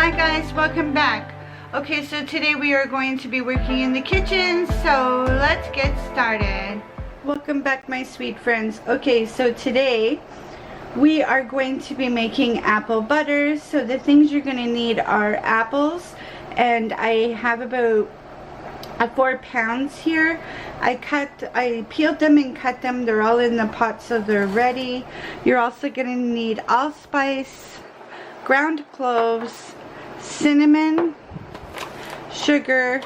Hi guys, welcome back. Okay, so today we are going to be working in the kitchen, so let's get started. Welcome back, my sweet friends. Okay, so today we are going to be making apple butter. So the things you're going to need are apples, and I have about 4 pounds here. I peeled them and cut them. They're all in the pot, so they're ready. You're also going to need allspice, ground cloves, cinnamon, sugar,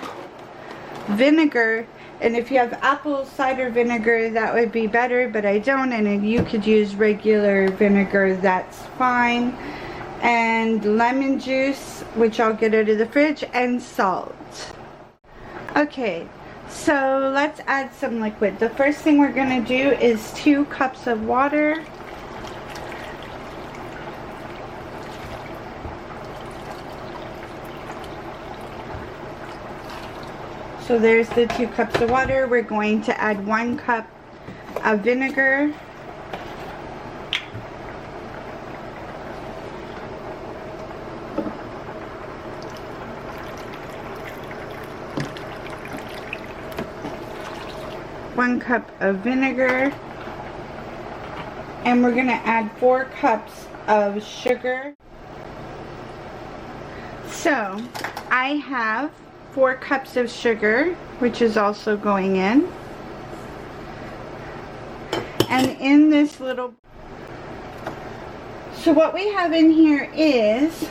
vinegar, and if you have apple cider vinegar that would be better, but I don't, and if you could use regular vinegar, that's fine, and lemon juice, which I'll get out of the fridge, and salt. Okay, so let's add some liquid. The first thing we're going to do is 2 cups of water. So there's the 2 cups of water. We're going to add 1 cup of vinegar. One cup of vinegar. And we're going to add 4 cups of sugar. So I have 4 cups of sugar, which is also going in. And in this little... So what we have in here is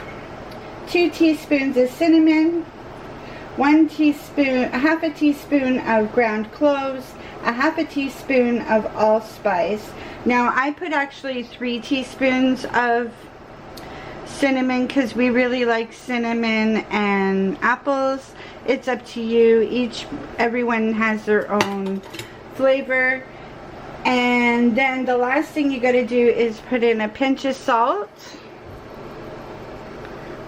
2 teaspoons of cinnamon, 1 teaspoon, half a teaspoon of ground cloves, a half a teaspoon of allspice. Now I put actually 3 teaspoons of cinnamon because we really like cinnamon and apples. It's up to you. Everyone has their own flavor. And then the last thing you got to do is put in a pinch of salt.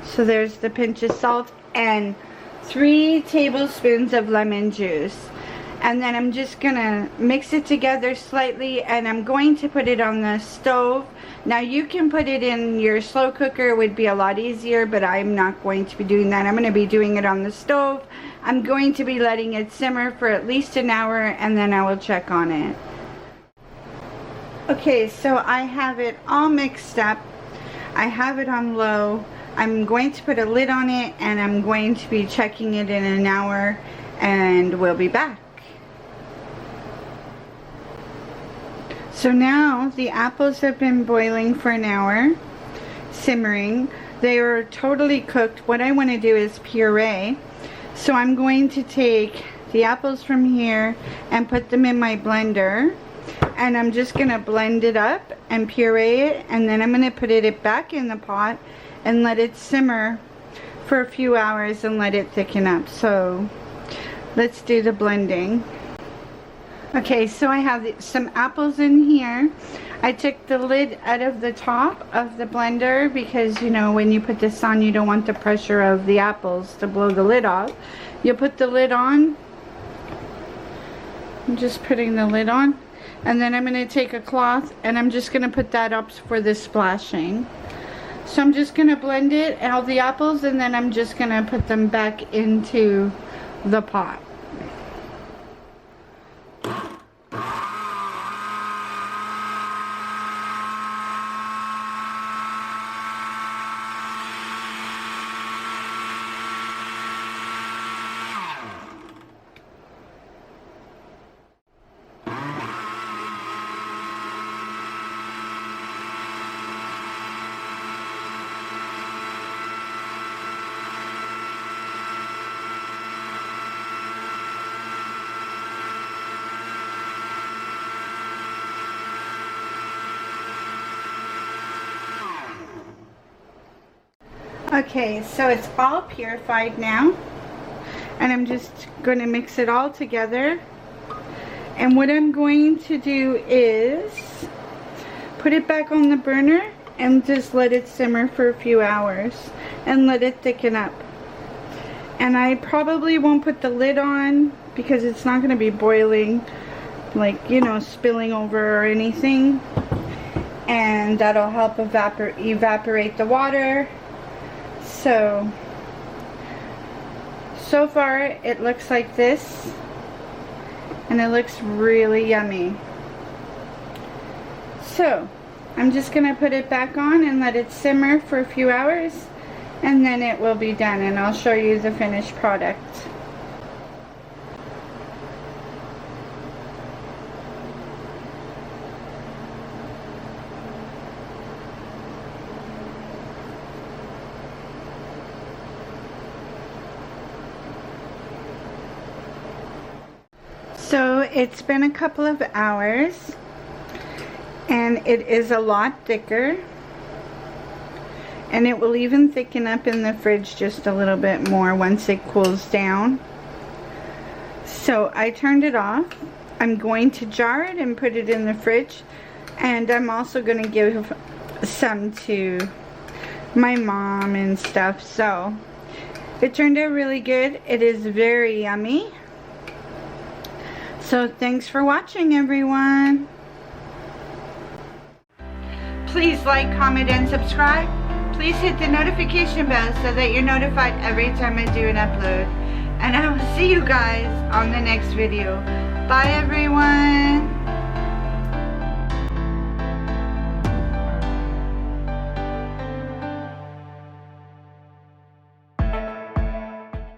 So there's the pinch of salt and 3 tablespoons of lemon juice. And then I'm just gonna mix it together slightly, and I'm going to put it on the stove. Now you can put it in your slow cooker, it would be a lot easier, but I'm not going to be doing that. I'm going to be doing it on the stove. I'm going to be letting it simmer for at least an hour, and then I will check on it. Okay, so I have it all mixed up. I have it on low. I'm going to put a lid on it, and I'm going to be checking it in an hour, and we'll be back. So now the apples have been boiling for an hour, simmering. They are totally cooked. What I want to do is puree. So I'm going to take the apples from here and put them in my blender. And I'm just going to blend it up and puree it. And then I'm going to put it back in the pot and let it simmer for a few hours and let it thicken up. So let's do the blending. Okay, so I have some apples in here. I took the lid out of the top of the blender because, you know, when you put this on, you don't want the pressure of the apples to blow the lid off. You put the lid on. I'm just putting the lid on. And then I'm going to take a cloth and I'm just going to put that up for the splashing. So I'm just going to blend it, all the apples, and then I'm just going to put them back into the pot. Okay, so it's all purified now, and I'm just going to mix it all together. And what I'm going to do is put it back on the burner and just let it simmer for a few hours and let it thicken up. And I probably won't put the lid on because it's not going to be boiling, like, you know, spilling over or anything. And that'll help evaporate the water. So far it looks like this, and it looks really yummy. So I'm just gonna put it back on and let it simmer for a few hours, and then it will be done, and I'll show you the finished product. So it's been a couple of hours, and it is a lot thicker, and it will even thicken up in the fridge just a little bit more once it cools down. So I turned it off. I'm going to jar it and put it in the fridge, and I'm also going to give some to my mom and stuff. So it turned out really good. It is very yummy. So thanks for watching, everyone. Please like, comment, and subscribe. Please hit the notification bell so that you're notified every time I do an upload. And I will see you guys on the next video. Bye, everyone.